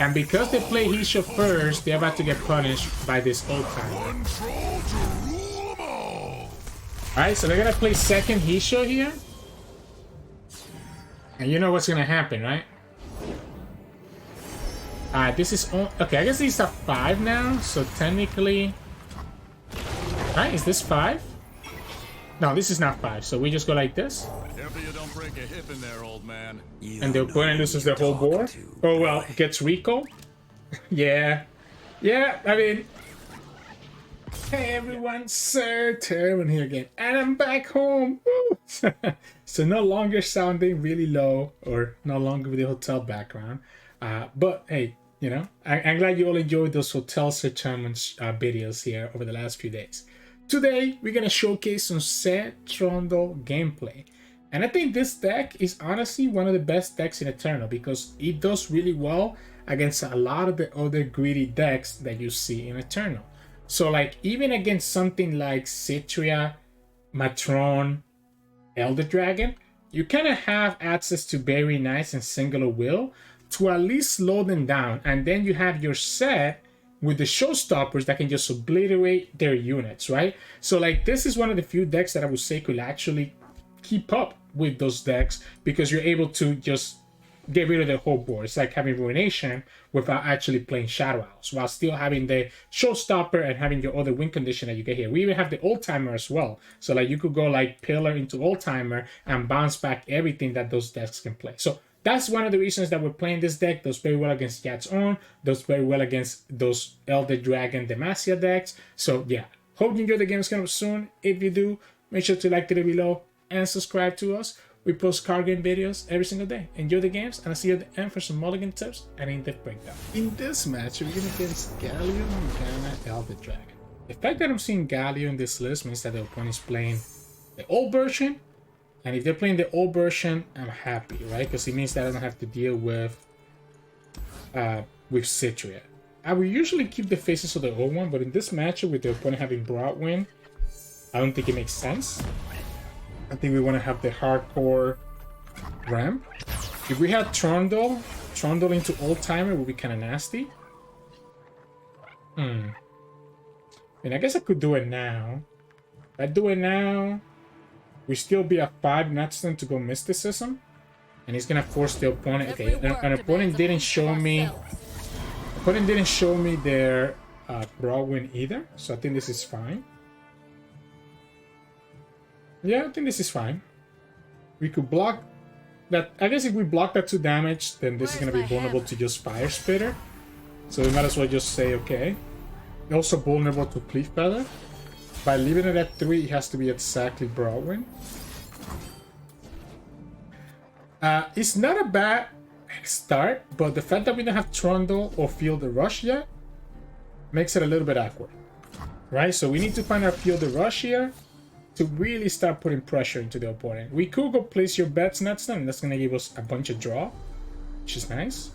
And because they play Hisho first, they're about to get punished by this old timer. Alright, so they're gonna play second Hisho here. And you know what's gonna happen, right? This is okay, I guess these are 5 now, so technically... Right, is this 5? No, this is not 5, so we just go like this. You don't break a hip in there, old man. And the opponent loses their whole board. Oh well, gets recall. Yeah. Yeah, I mean... Hey everyone, Sirturmund here again. And I'm back home! So no longer sounding really low, or no longer with the hotel background. But hey, you know, I'm glad you all enjoyed those hotel Sirturmund videos here over the last few days. Today, we're going to showcase some Sett Trundle gameplay. And I think this deck is honestly one of the best decks in Eternal because it does really well against a lot of the other greedy decks that you see in Eternal. So like even against something like Cithria, Matron, Elder Dragon, you kind of have access to very nice and singular will to at least slow them down. And then you have your Sett with the showstoppers that can just obliterate their units, right? So like this is one of the few decks that I would say could actually keep up with those decks because you're able to just get rid of the whole board. It's like having Ruination without actually playing Shadow Owls while still having the showstopper and having your other win condition that you get here. We even have the old timer as well. So like you could go like Pillar into old timer and bounce back everything that those decks can play. So that's one of the reasons that we're playing this deck. Does very well against Jax Ornn, does very well against those Elder Dragon Demacia decks. So yeah, hope you enjoy the games coming up soon. If you do, make sure to like the video below and subscribe to us. We post card game videos every single day. Enjoy the games, and I'll see you at the end for some mulligan tips and in-depth breakdown. In this match, we're going against Galio, Morgana, Elder Dragon. The fact that I'm seeing Galio in this list means that the opponent is playing the old version. And if they're playing the old version, I'm happy, right? Because it means that I don't have to deal with Cithria. I will usually keep the faces of the old one, but in this matchup with the opponent having Broadwind, I don't think it makes sense. I think we want to have the hardcore ramp. If we had Trundle into old timer would be kind of nasty. I mean, I guess I could do it now. If I do it now, we still be at 5 Nutstone to go Mysticism, and he's gonna force the opponent. Okay, an opponent didn't show me. Opponent didn't show me their Broadwind either, so I think this is fine. Yeah, I think this is fine. We could block that. I guess if we block that 2 damage, then this is gonna be vulnerable to just Fire Spitter. So we might as well just say okay. Also vulnerable to Cleave Feather. By leaving it at 3, it has to be exactly Broadwind. It's not a bad start, but the fact that we don't have Trundle or Feel the Rush yet makes it a little bit awkward, right? So we need to find our Feel the Rush here to really start putting pressure into the opponent. We could go place your bets next time, and that's going to give us a bunch of draw, which is nice.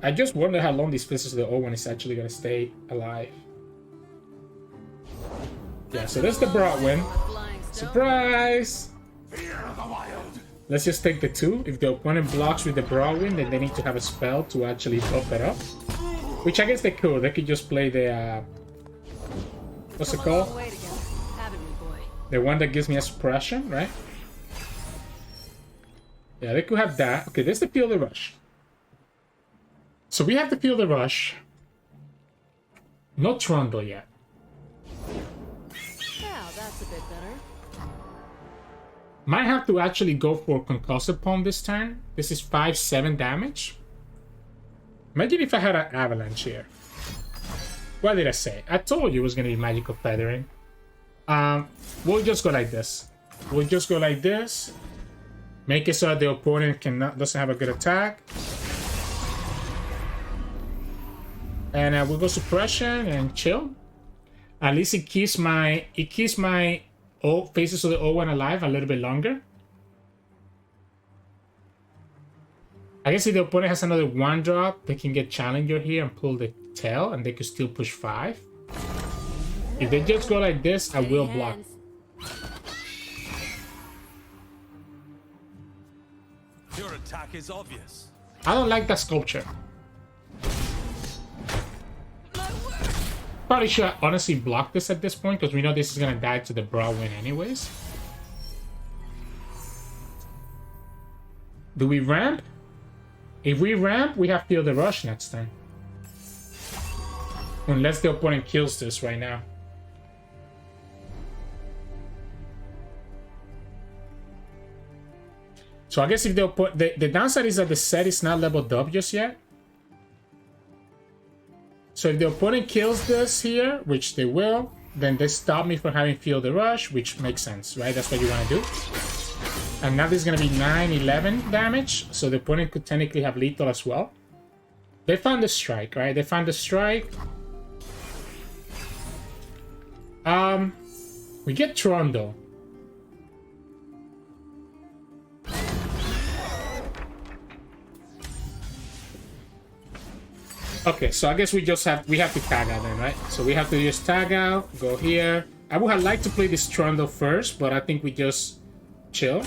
I just wonder how long these places of the old one is actually going to stay alive. Yeah, so that's the Broadwind. Surprise! Let's just take the 2. If the opponent blocks with the Broadwind, then they need to have a spell to actually buff it up. Which I guess they could. They could just play the... what's it called? The one that gives me a suppression, right? Yeah, they could have that. Okay, there's the Feel the Rush. So we have to Feel the Rush. No Trundle yet. A bit better. Might have to actually go for Concussive Palm this turn. This is 5-7 damage. Imagine if I had an Avalanche here. What did I say? I told you it was going to be Magical Feathering. We'll just go like this. We'll just go like this. Make it so that the opponent doesn't have a good attack. And we'll go Suppression and chill. At least it keeps my old faces of the old one alive a little bit longer. I guess if the opponent has another 1-drop, they can get Challenger here and pull the tail, and they could still push 5. If they just go like this, I will block. Your attack is obvious. I don't like that sculpture. Probably should honestly block this at this point because we know this is gonna die to the Brawl win anyways. Do we ramp? If we ramp, we have Feel the Rush next time. Unless the opponent kills this right now. So I guess if the downside is that the Sett is not leveled up just yet. So if the opponent kills this here, which they will, then they stop me from having Feel the Rush, which makes sense, right? That's what you want to do. And now this is going to be 9-11 damage, so the opponent could technically have lethal as well. They found the strike, right? They found the strike. We get Trundle. Okay, so I guess we have to tag out then, right? So we have to just tag out, go here. I would have liked to play this Trundle first, but I think we just chill.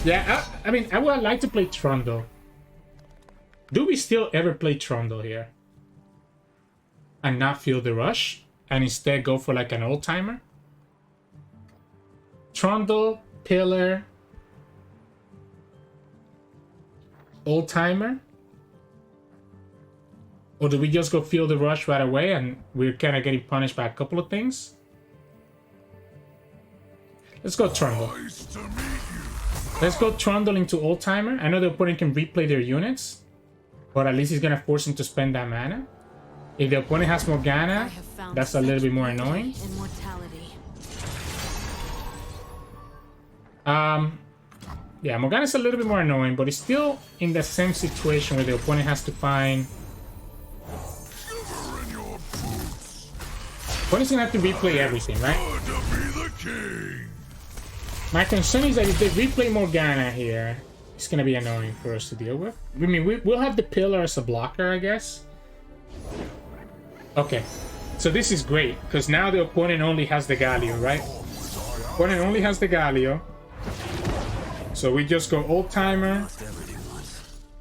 Yeah, I mean, I would have liked to play Trundle. Do we still ever play Trundle here? And not Feel the Rush? And instead go for like an old-timer? Trundle, Pillar, old-timer? Or do we just go Feel the Rush right away and we're kind of getting punished by a couple of things? Let's go Trundle. Let's go Trundle into old-timer. I know the opponent can replay their units, but at least he's going to force him to spend that mana. If the opponent has Morgana, that's a little bit more annoying. Yeah, Morgana's a little bit more annoying, but it's still in the same situation where the opponent has to find... Opponent's gonna have to replay everything, right? My concern is that if they replay Morgana here, it's gonna be annoying for us to deal with. I mean, we'll have the Pillar as a blocker, I guess. Okay, so this is great, because now the opponent only has the Galio, right? Opponent only has the Galio. So we just go old-timer,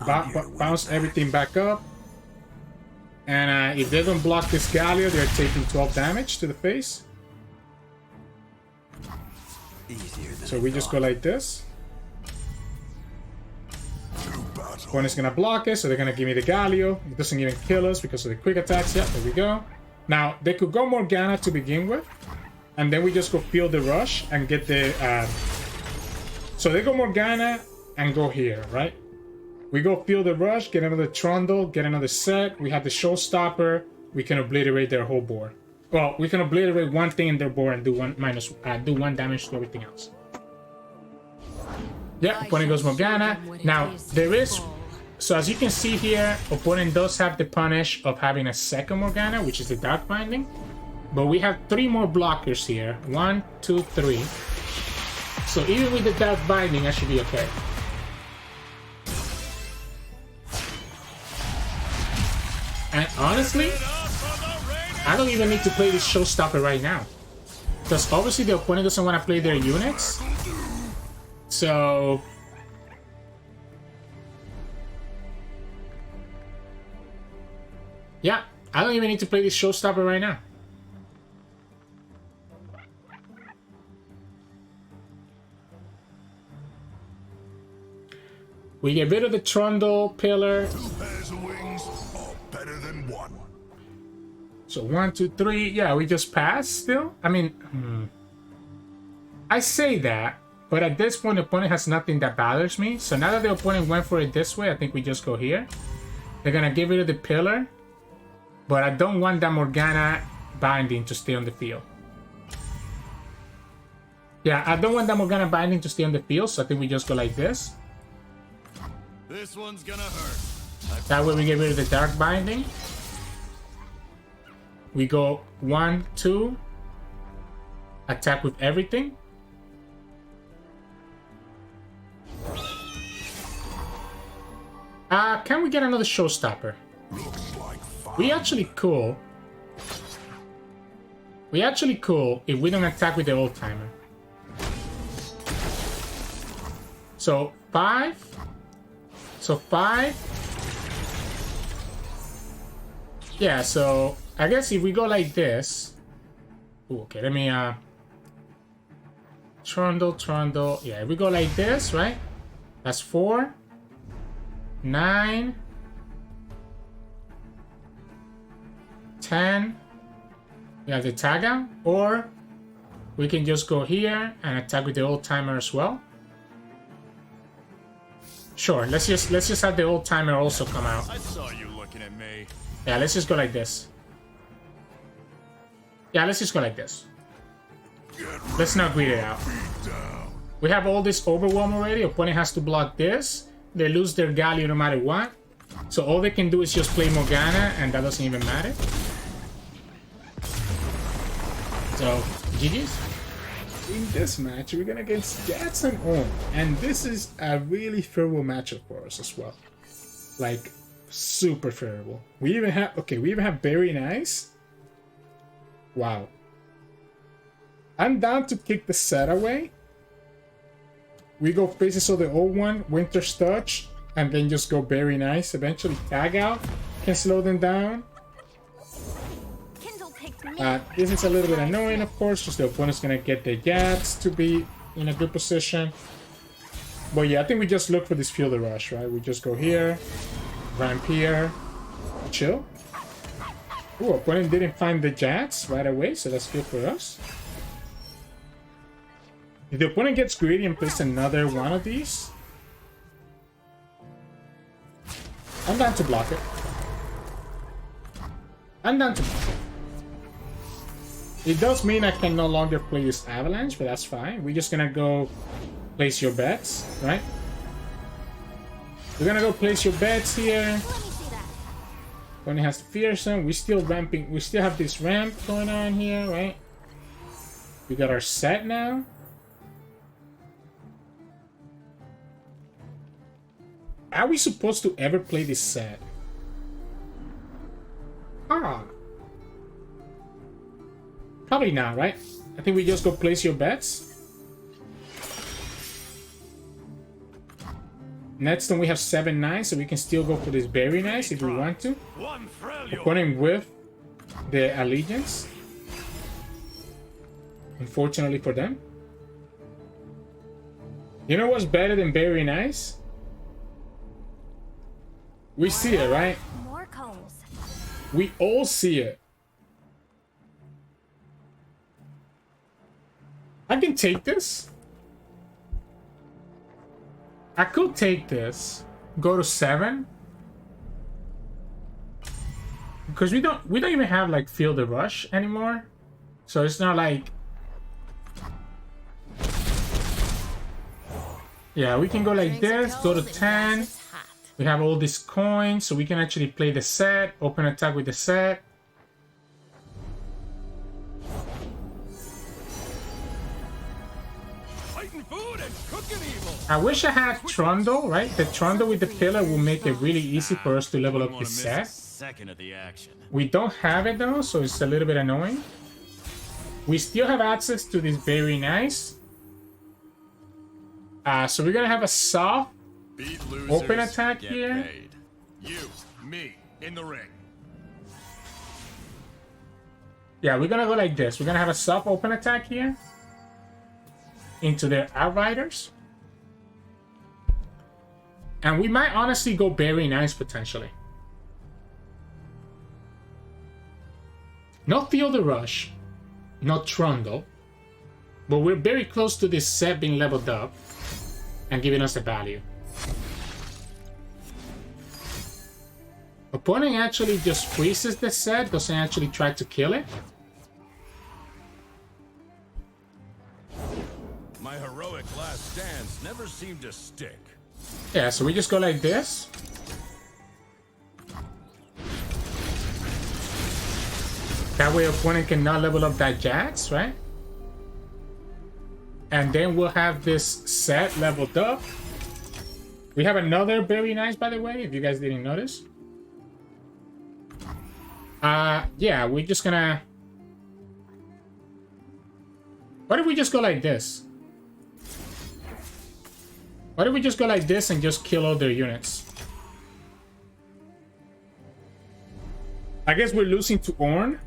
bounce everything back up. And if they don't block this Galio, they're taking 12 damage to the face. So we just go like this. Opponent's gonna block it, so they're gonna give me the Galio. It doesn't even kill us because of the quick attacks. Yeah, there we go. Now, they could go Morgana to begin with. And then we just go Feel the Rush and get the... So they go Morgana and go here, right? We go Feel the Rush, get another Trundle, get another Sett. We have the Showstopper. We can obliterate their whole board. Well, we can obliterate one thing in their board and do one damage to everything else. Yeah, opponent goes Morgana. Now, there is... So as you can see here, opponent does have the punish of having a second Morgana, which is the Dark Binding. But we have 3 more blockers here. 1, 2, 3. So even with the Dark Binding, I should be okay. And honestly, I don't even need to play this Showstopper right now. Because obviously the opponent doesn't want to play their units. So... yeah, I don't even need to play this Showstopper right now. We get rid of the Trundle, Pillar. 2 pairs of wings are better than 1. So 1, 2, 3. Yeah, we just pass still? I mean, I say that, but at this point, the opponent has nothing that bothers me. So now that the opponent went for it this way, I think we just go here. They're going to get rid of the Pillar. But I don't want that Morgana Binding to stay on the field. Yeah, I don't want that Morgana Binding to stay on the field, so I think we just go like this. This one's gonna hurt. That way we get rid of the Dark Binding. We go 1, 2. Attack with everything. Can we get another Showstopper? We actually cool. We actually cool if we don't attack with the old-timer. So 5. So 5. Yeah, so I guess if we go like this. Ooh, okay, let me Trundle. Yeah, if we go like this, right? That's 4, 9, 10. We have the tag out, or we can just go here and attack with the old timer as well. Sure, let's just have the old timer also come out. I saw you looking at me. Yeah, let's just go like this. Yeah, let's just go like this. Let's not greed it out. We have all this overwhelm already. Opponent has to block this. They lose their Galio no matter what. So all they can do is just play Morgana, and that doesn't even matter. So, GG's. In this match, we're gonna against Jax Ornn, and this is a really favorable matchup for us as well. Like, super favorable. We even have very nice. Wow. I'm down to kick the Sett away. We go Faces of the old one, Winter's Touch, and then just go very nice. Eventually tag out, can slow them down. This is a little bit annoying, of course, because the opponent's gonna get the Jax to be in a good position. But yeah, I think we just look for this Field of Rush, right? We just go here, ramp here, chill. Ooh, opponent didn't find the Jax right away, so that's good for us. If the opponent gets greedy and plays another one of these, I'm down to block it. I'm down to block it. It does mean I can no longer play this Avalanche, but that's fine. We're just gonna go place your bets, right? We're gonna go place your bets here. Opponent has the Fearsome. We still ramping. We still have this ramp going on here, right? We got our Sett now. Are we supposed to ever play this Sett? Ah. Probably not, right? I think we just go place your bets. Next time we have 7-9, so we can still go for this very nice if we want to. Opponent with the Allegiance. Unfortunately for them. You know what's better than very nice? We see it, right? More combs. We all see it. I can take this. I could take this. Go to 7. Because we don't even have like Field of Rush anymore. So it's not like. Yeah, we can go like this, go to 10. We have all these coins, so we can actually play the Sett, open attack with the Sett. I wish I had Trundle, right? The Trundle with the pillar will make it really easy for us to level up the Sett. We don't have it though, so it's a little bit annoying. We still have access to this very nice. So we're gonna have a soft open attack here. You, me, in the ring. Yeah, we're gonna go like this. We're gonna have a soft open attack here into their Outriders. And we might honestly go very nice potentially. Not Field of Rush, not Trundle, but we're very close to this Sett being leveled up and giving us the value. Opponent actually just freezes the Sett, doesn't actually try to kill it. My heroic last stance never seemed to stick. Yeah, so we just go like this. That way opponent cannot level up that Jax, right? And then we'll have this Sett leveled up. We have another very nice, by the way, if you guys didn't notice. Yeah, we're just gonna... What if we just go like this? Why don't we just go like this and just kill all their units? I guess we're losing to Ornn.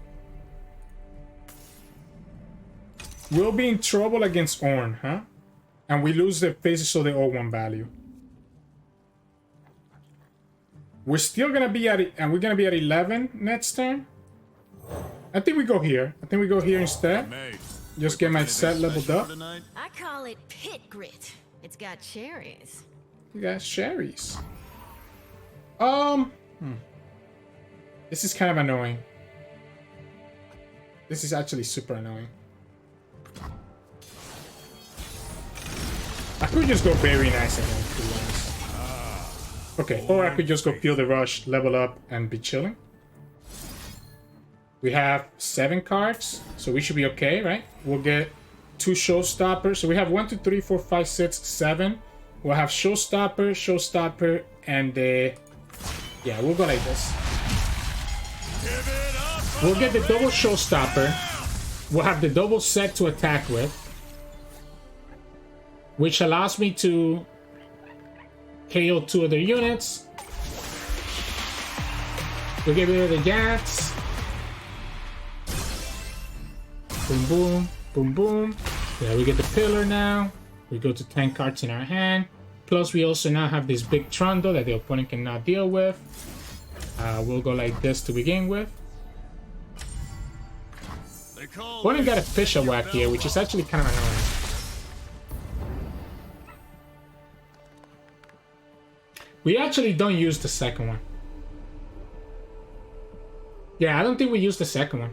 We'll be in trouble against Ornn, huh? And we lose the phases, so they all 1 value. We're still gonna be at it, and we're gonna be at 11 next turn. I think we go here. I think we go here instead. Just get my Sett leveled up. I call it pit grit. It's got cherries. You got cherries. This is kind of annoying. This is actually super annoying. I could just go very nice again, to be honest. Okay, or I could just go feel the rush, level up, and be chilling. We have 7 cards, so we should be okay, right? We'll get 2 showstoppers. So we have 1, 2, 3, 4, 5, 6, 7. We'll have showstopper, and yeah, we'll go like this. We'll get the double showstopper. We'll have the double Sett to attack with, which allows me to KO 2 of their units. We'll get rid of the Jax. Boom, boom, boom, boom. Yeah, we get the pillar now. We go to 10 cards in our hand. Plus, we also now have this big Trundle that the opponent cannot deal with. We'll go like this to begin with. Opponent got a fish whack here, which is actually kind of annoying. We actually don't use the second one. Yeah, I don't think we use the second one.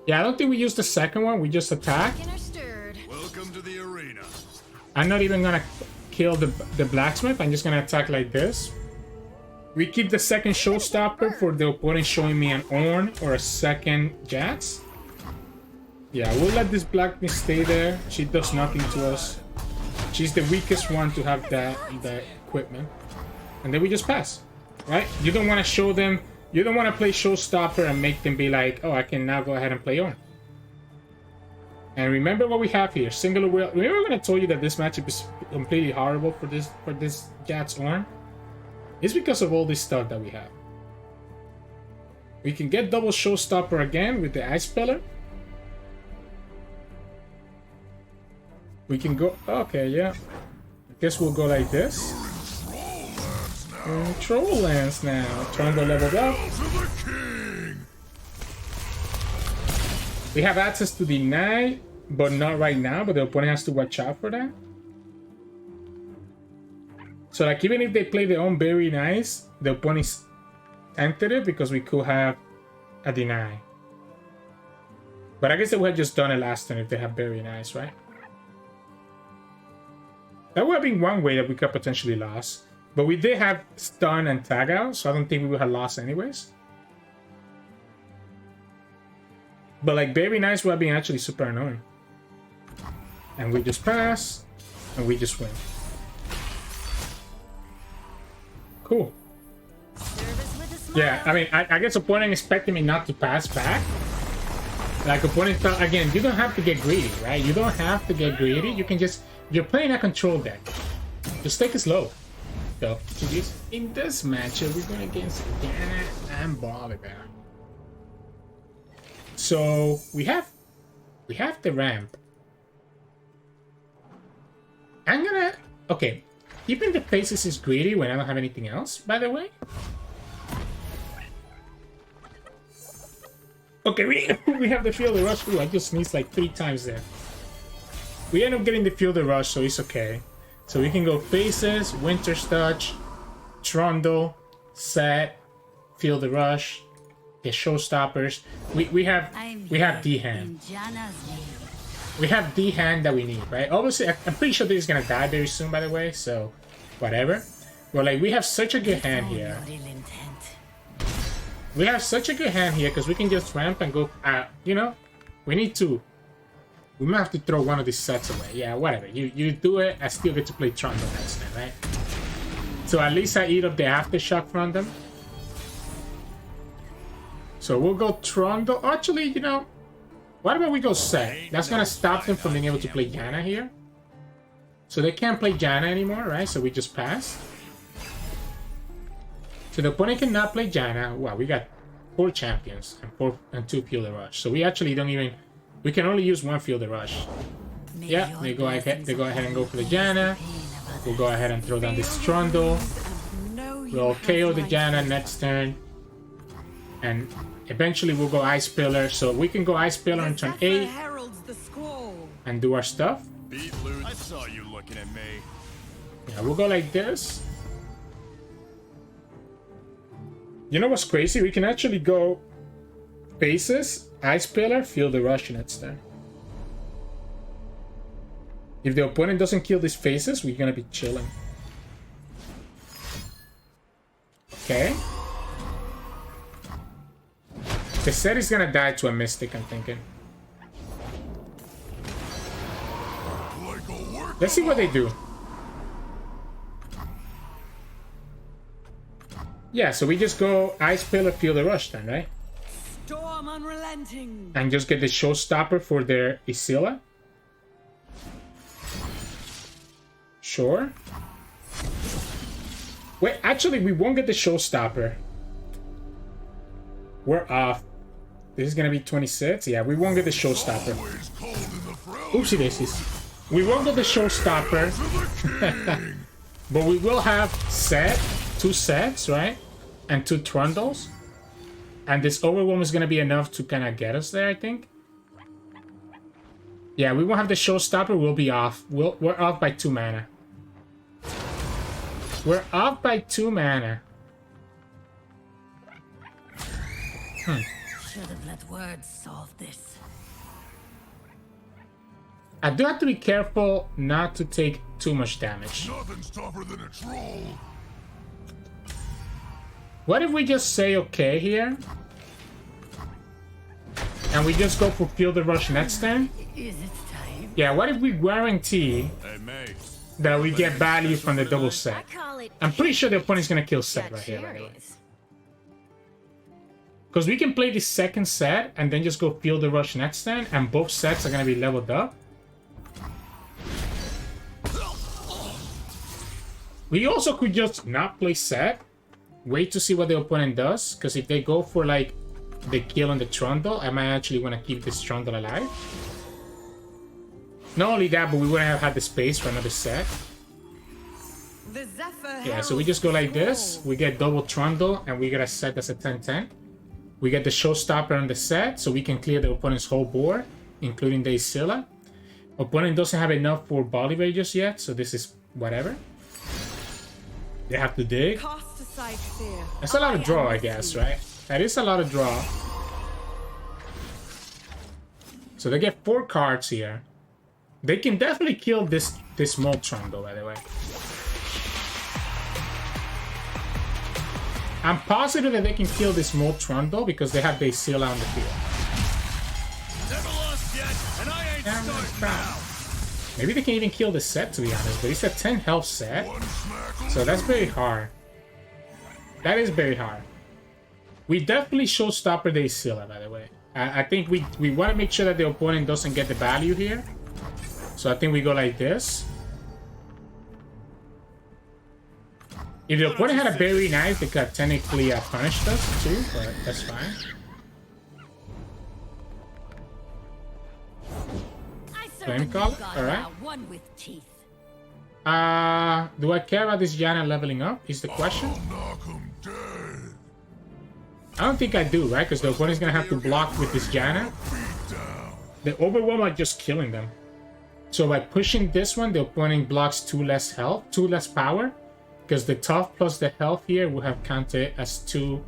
Yeah, I don't think we use the second one. We just attack. Welcome to the arena. I'm not even gonna kill the blacksmith. I'm just gonna attack like this. We keep the second showstopper for the opponent showing me an Ornn or a second Jax. Yeah, we'll let this blacksmith stay there. She does nothing to us. She's the weakest one to have that equipment. And then we just pass, right? You don't want to show them. You don't want to play showstopper and make them be like, oh, I can now go ahead and play Ornn. And remember what we have here. Singular will. Remember when I told you that this matchup is completely horrible for this Jax Ornn? It's because of all this stuff that we have. We can get double showstopper again with the Ice Pillar. We can go. Okay, yeah. I guess we'll go like this. Troll lands now. Trundle leveled up. We have access to deny, but not right now. But the opponent has to watch out for that. So, like, even if they play their own very nice, the opponent is tentative because we could have a deny. But I guess they would have just done it last turn if they have very nice, right? That would have been one way that we could potentially lose. But we did have stun and tag out, so I don't think we would have lost anyways. But like very nice would have been actually super annoying. And we just pass, and we just win. Cool. Yeah, I mean, I guess opponent expected me not to pass back. Like opponent thought, again, you don't have to get greedy, right? You don't have to get greedy. You can just, if you're playing a control deck, just take it slow. So, in this matchup, we're going against Janna and Volibear. So, we have the ramp. I'm gonna, okay, keeping the faces is greedy when I don't have anything else, by the way. Okay, we have the Field of Rush. Ooh, I just sneezed like 3 times there. We end up getting the Field of Rush, so it's okay. So we can go Faces, Winter's Touch, Trundle, Sett, Field of Rush, get Showstoppers. We have D-Hand. We have D-Hand that we need, right? Obviously, I'm pretty sure this is gonna die very soon, by the way, so whatever. But like, we have such a good hand here. We have such a good hand here because we can just ramp and go, you know, we need to. We might have to throw one of these sets away. Yeah, whatever. You do it, I still get to play Trundle next time, right? So at least I eat up the Aftershock from them. So we'll go Trundle. Actually, you know, what about we go Sett? That's gonna stop them from being able to play Janna here. So they can't play Janna anymore, right? So we just pass. So the opponent cannot play Janna. Wow, we got 4 champions and 2 Field of Rush. So we actually don't even... We can only use 1 Field of Rush. Yeah, they go ahead and go for the Janna. We'll go ahead and throw down this Trundle. We'll KO the Janna next turn. And eventually we'll go Ice Pillar. So we can go Ice Pillar on turn 8 and do our stuff. I saw you looking at me. Yeah, we'll go like this. You know what's crazy? We can actually go Faces, Ice Pillar, Field of Rush next turn. If the opponent doesn't kill these Faces, we're gonna be chilling. Okay. The Sett is gonna die to a Mystic, I'm thinking. Let's see what they do. Yeah, so we just go Ice Pillar, Field of Rush then, right? Storm unrelenting. And just get the Showstopper for their Isilla. Sure. Wait, actually, we won't get the Showstopper. We're off. This is gonna be 26. Yeah, we won't get the Showstopper. Oopsie daisies. We won't get the Showstopper. But we will have Sett, 2 Setts, right? And 2 Trundles. And this Overwhelm is gonna be enough to kind of get us there, I think. Yeah, we won't have the Showstopper. We'll be off. We're off by 2 mana. We're off by 2 mana. Should have let words solve this. I do have to be careful not to take too much damage. Nothing's tougher than a troll. What if we just say okay here? And we just go for Field of Rush next turn? Is it time? Yeah, what if we guarantee Hey, mate. that we get value from the double I Sett? call it I'm pretty sure the opponent's gonna kill got Sett right here, by the way. cherries. Because we can play the second Sett and then just go Field of Rush next turn, and both Setts are gonna be leveled up. We also could just not play Sett, wait to see what the opponent does, because if they go for like the kill on the Trundle, I might actually want to keep this Trundle alive. Not only that, but we wouldn't have had the space for another Sett. The Zephyr Yeah, so we just go like this, we get double Trundle, and we get a Sett that's a 10-10. We get the Showstopper on the Sett, so we can clear the opponent's whole board, including the Isilla. Opponent doesn't have enough for Volibear just yet, so this is whatever. They have to dig. Cast aside fear. That's a lot of draw, I guess, right? That is a lot of draw. So they get 4 cards here. They can definitely kill this small Trundle, by the way. I'm positive that they can kill this small Trundle because they have the Isilla on the field. Never lost yet, and I ain't Yeah, starting crap. now. Maybe they can even kill the Sett, to be honest, but it's a 10 health Sett. So that's very hard. That is very hard. We definitely Showstopper the Isilla, by the way. I think we want to make sure that the opponent doesn't get the value here. So I think we go like this. If the opponent had a Berry Knife, they could have technically punished us too, but that's fine. Flame Call? Alright. One with teeth. Do I care about this Janna leveling up? Is the question. Knock 'em dead. I don't think I do, right? Because the opponent's gonna have to block with this Janna. The Overwhelm are just killing them. So by pushing this one, the opponent blocks 2 less health, 2 less power. Because the tough plus the health here will have counted as 2.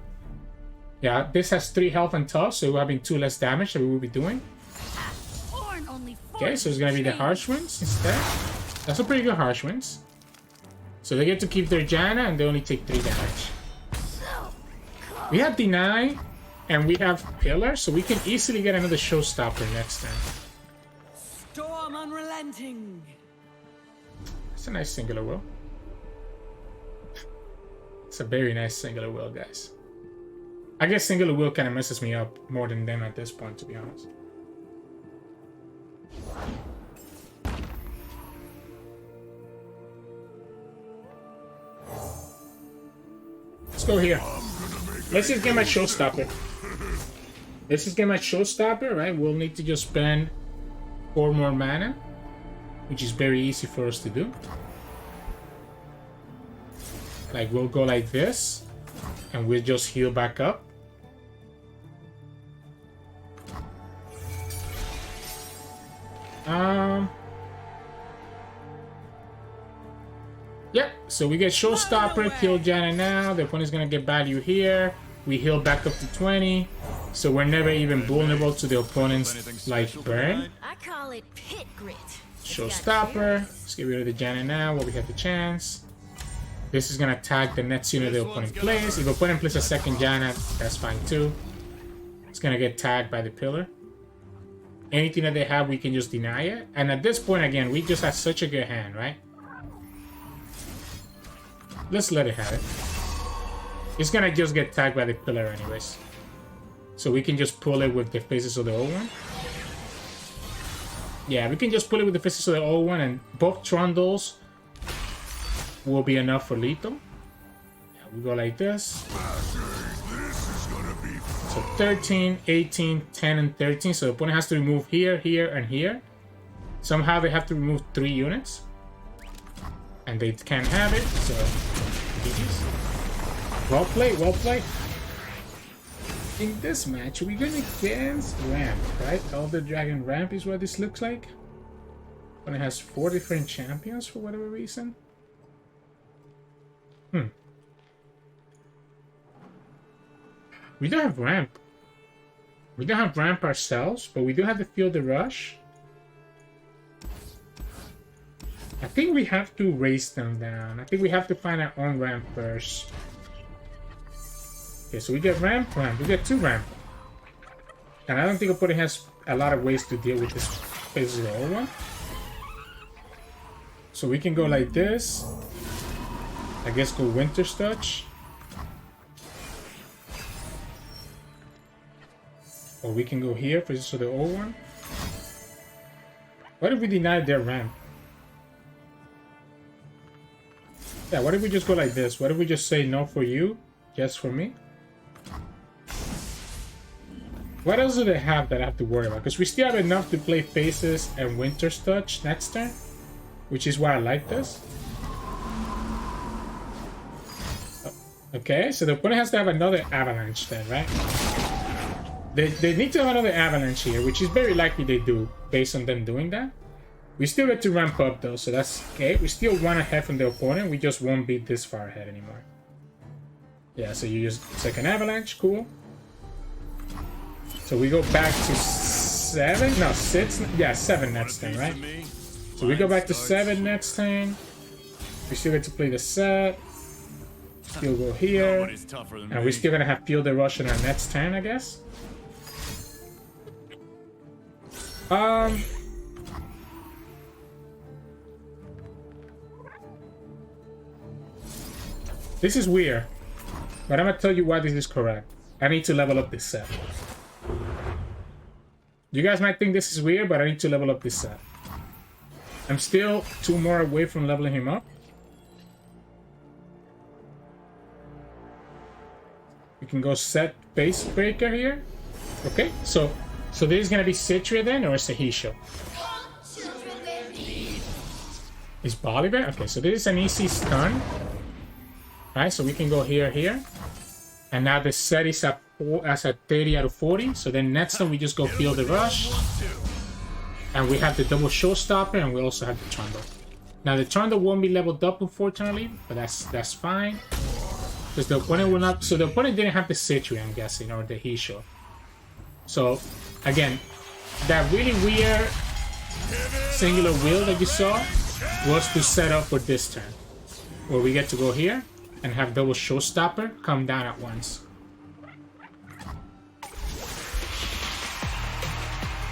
Yeah, this has 3 health and tough, so we're having 2 less damage that we will be doing. Okay, so it's gonna be the Harsh Winds instead. That's a pretty good Harsh Winds. So they get to keep their Janna and they only take 3 damage. We have Deny and we have Pillar, so we can easily get another Showstopper next time. Storm unrelenting. It's a nice singular will. It's a very nice singular will, guys. I guess singular will kind of messes me up more than them at this point, to be honest. Let's go here. Let's just get my showstopper. Let's just get my showstopper, right? We'll need to just spend 4 more mana, which is very easy for us to do. Like, we'll go like this, and we'll just heal back up. Yep, so we get showstopper, kill Janna now. The opponent's gonna get value here. We heal back up to 20. So we're never even vulnerable to the opponent's, like, burn. I call it pit grit. Showstopper. Let's get rid of the Janna now while we have the chance. This is gonna tag the next unit the opponent plays. If the opponent plays a second Janna, that's fine too. It's gonna get tagged by the pillar. Anything that they have, we can just deny it. And at this point, again, we just have such a good hand, right? Let's let it have it. It's gonna just get tagged by the pillar anyways. So we can just pull it with the Faces of the Old One. Yeah, we can just pull it with the Faces of the Old One, and both Trundles will be enough for lethal. Yeah, we go like this. So 13, 18, 10, and 13. So the opponent has to remove here, here, and here. Somehow they have to remove 3 units. And they can't have it, so GG's. Well played, well played. In this match, we're gonna dance ramp, right? Elder Dragon ramp is what this looks like. And it has 4 different champions for whatever reason. We don't have ramp. We don't have ramp ourselves, but we do have the Feel the Rush. I think we have to race them down. I think we have to find our own ramp first. Okay, so we get ramp. We get 2 ramp. And I don't think opponent has a lot of ways to deal with this Faces of the Old One. So we can go like this. I guess go Winter's Touch. Or we can go here, Faces of the Old One. What if we deny their ramp? Yeah, what if we just go like this? What if we just say no for you, yes for me? What else do they have that I have to worry about? Because we still have enough to play Faces and Winter's Touch next turn, which is why I like this. Okay, so the opponent has to have another Avalanche then, right? They need to have another Avalanche here, which is very likely they do, based on them doing that. We still get to ramp up though, so that's okay. We still 1 ahead from the opponent, we just won't be this far ahead anymore. Yeah, so you use second Avalanche, cool. So we go back to 7? No, 6? Yeah, 7 next turn, right? So we go back to 7 next turn. We still get to play the Sett. Still go here. And we're still gonna have Feel the Rush on our next turn, I guess. This is weird, but I'm gonna tell you why this is correct. I need to level up this Sett. You guys might think this is weird, but I need to level up this Sett. I'm still 2 more away from leveling him up. We can go Sett Base Breaker here. Okay, so this is gonna be Cithria then, or is it Hisho? Is Volibear? Okay, so this is an easy stun. Alright, so we can go here, here. And now the Sett is at 30 out of 40. So then next time we just go Feel the Rush. And we have the double Showstopper, and we also have the Trundle. Now the Trundle won't be leveled up, unfortunately, but that's fine. Because the opponent will not. So the opponent didn't have the Cithria, I'm guessing, or the Hisho. So again, that really weird singular wheel that you saw was to set up for this turn, where we get to go here and have double Showstopper come down at once.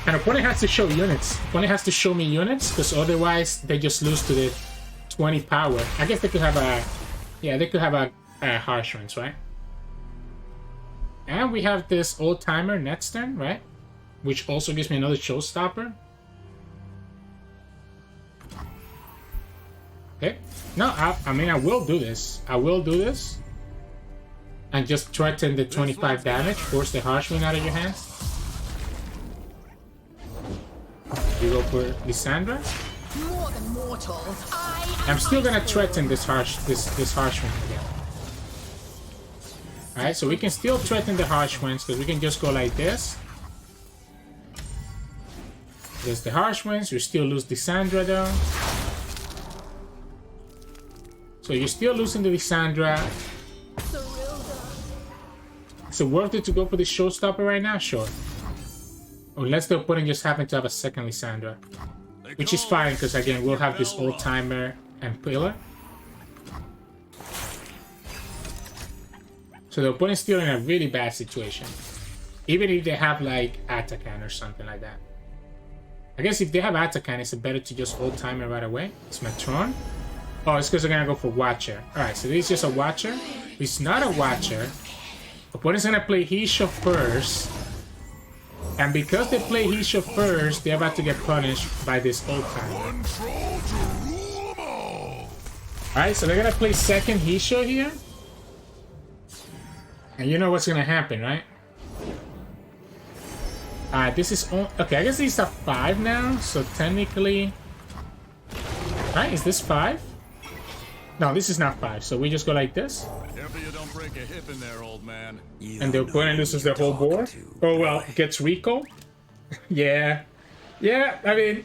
And opponent has to show units. Opponent has to show me units, because otherwise they just lose to the 20 power. I guess they could have a... Yeah, they could have a Harsh Ones, right? And we have this Old Timer next turn, right? Which also gives me another Showstopper. Okay. No, I mean, I will do this. I will do this. and just threaten the 25 damage, force the Harshwind out of your hands. You go for Lissandra. More than mortals. I'm still gonna threaten this Harshwind again. Alright, so we can still threaten the Harshwinds because we can just go like this. There's the Harshwinds, you still lose Lissandra though. So you're still losing the Lissandra. Is it worth it to go for the showstopper right now? Sure. Unless the opponent just happen to have a second Lissandra. Which is fine, because again, we'll have this old timer and pillar. So the opponent's still in a really bad situation. Even if they have like Atakan or something like that. I guess if they have Atakan, it's better to just old timer right away. It's my Tron. Oh, it's because they're gonna go for Watcher. Alright, so this is just a Watcher. It's not a Watcher. Opponent's gonna play Hisho first. And because they play Hisho first, they're about to get punished by this old timer. Alright, so they're gonna play second Hisho here. And you know what's gonna happen, right? This is okay, I guess these are 5 now, so technically... Right, is this 5? No, this is not 5, so we just go like this. Careful you don't break a hip in there, old man. And the opponent loses their whole board. Oh well, gets recall. Yeah. Yeah, I mean...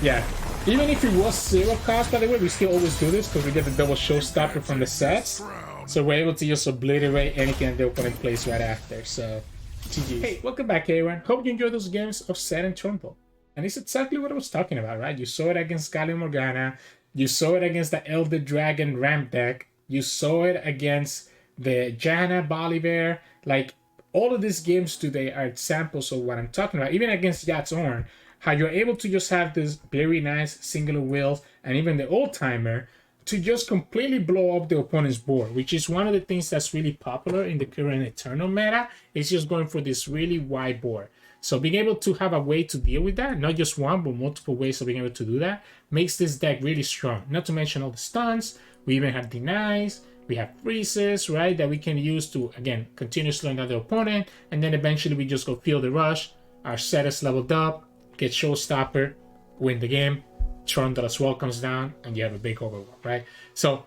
Yeah. Even if it was 0 cost, by the way, we still always do this because we get the double showstopper from the sets. So we're able to just obliterate anything that the opponent plays right after, so... GG. Hey, welcome back everyone. Hope you enjoyed those games of Sett and Trundle. And it's exactly what I was talking about, right? You saw it against Galio Morgana. You saw it against the Elder Dragon ramp deck. You saw it against the Janna Volibear. Like, all of these games today are examples of what I'm talking about. Even against Jax Ornn, how you're able to just have this very nice singular wheel and even the old timer to just completely blow up the opponent's board, which is one of the things that's really popular in the current Eternal meta. It's just going for this really wide board. So being able to have a way to deal with that, not just one, but multiple ways of being able to do that, makes this deck really strong. Not to mention all the stuns. We even have denies. We have freezes, right, that we can use to, again, continue slowing down the opponent. And then eventually we just go feel the rush. Our set is leveled up, get showstopper, win the game. Trundle as well comes down, and you have a big overwhelm, right? So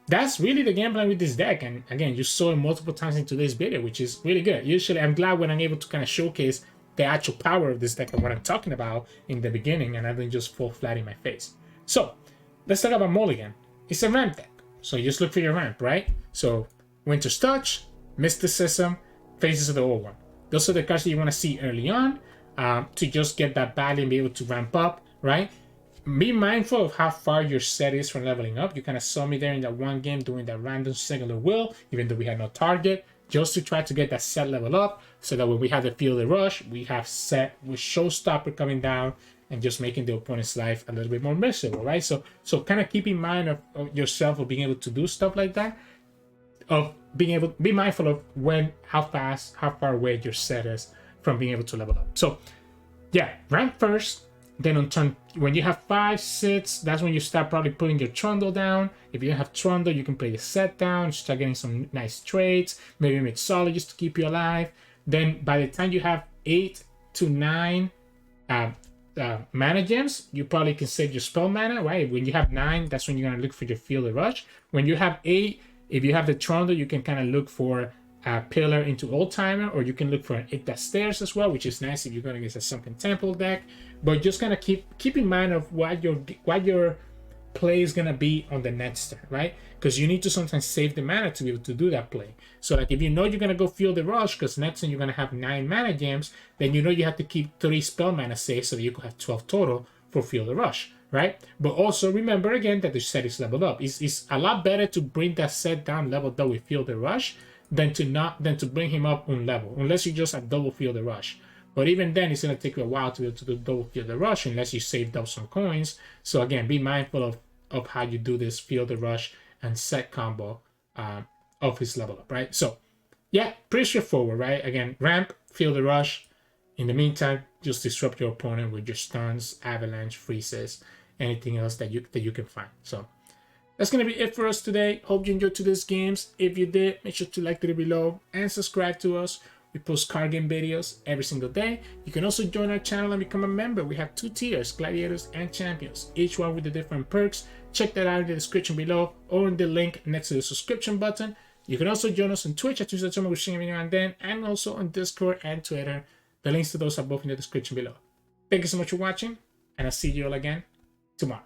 that's really the game plan with this deck. And again, you saw it multiple times in today's video, which is really good. Usually, I'm glad when I'm able to kind of showcase the actual power of this deck and what I'm talking about in the beginning, and I didn't just fall flat in my face. So let's talk about Mulligan. It's a ramp deck, so you just look for your ramp, right? So Winter's Touch, Mysticism, Faces of the Old One. Those are the cards that you want to see early on to just get that value and be able to ramp up, right? Be mindful of how far your set is from leveling up. You kind of saw me there in that one game doing that random singular will, even though we had no target, just to try to get that set level up so that when we have the Feel the Rush, we have set with Showstopper coming down and just making the opponent's life a little bit more miserable, right? So kind of keep in mind of yourself of being able to do stuff like that, of being able to be mindful of how fast, how far away your set is from being able to level up. So yeah, rank first. Then on turn, when you have 5, 6, that's when you start probably putting your Trundle down. If you don't have Trundle, you can play the Sett down, start getting some nice trades, maybe make Mixologist to keep you alive. Then by the time you have 8 to 9 mana gems, you probably can save your spell mana, right? When you have 9, that's when you're gonna look for your Feel the Rush. When you have 8, if you have the Trundle, you can kind of look for a Pillar into Old Timer, or you can look for an It That Stairs as well, which is nice if you're going against a Sunken Temple deck. But just kind of keep in mind of what your play is gonna be on the next turn, right? Because you need to sometimes save the mana to be able to do that play. So like if you know you're gonna go Feel the Rush, because next turn you're gonna have 9 mana gems, then you know you have to keep 3 spell mana saved so that you could have 12 total for Feel the Rush, right? But also remember again that the set is leveled up. It's a lot better to bring that set down leveled up with Feel the Rush than to bring him up on level, unless you just have double Feel the Rush. But even then, it's going to take you a while to be able to do double Feel the Rush unless you saved up some coins. So again, be mindful of how you do this Feel the Rush and Sett combo of his level up, right? So yeah, pretty straightforward, right? Again, ramp, Feel the Rush. In the meantime, just disrupt your opponent with your stuns, avalanche, freezes, anything else that you can find. So That's going to be it for us today. Hope you enjoyed today's games. If you did, make sure to like the video below and subscribe to us. We post card game videos every single day. You can also join our channel and become a member. We have 2 tiers, Gladiators and Champions, each one with the different perks. Check that out in the description below or in the link next to the subscription button. You can also join us on Twitch at Sirturmund, we're streaming now and then, and also on Discord and Twitter. The links to those are both in the description below. Thank you so much for watching, and I'll see you all again tomorrow.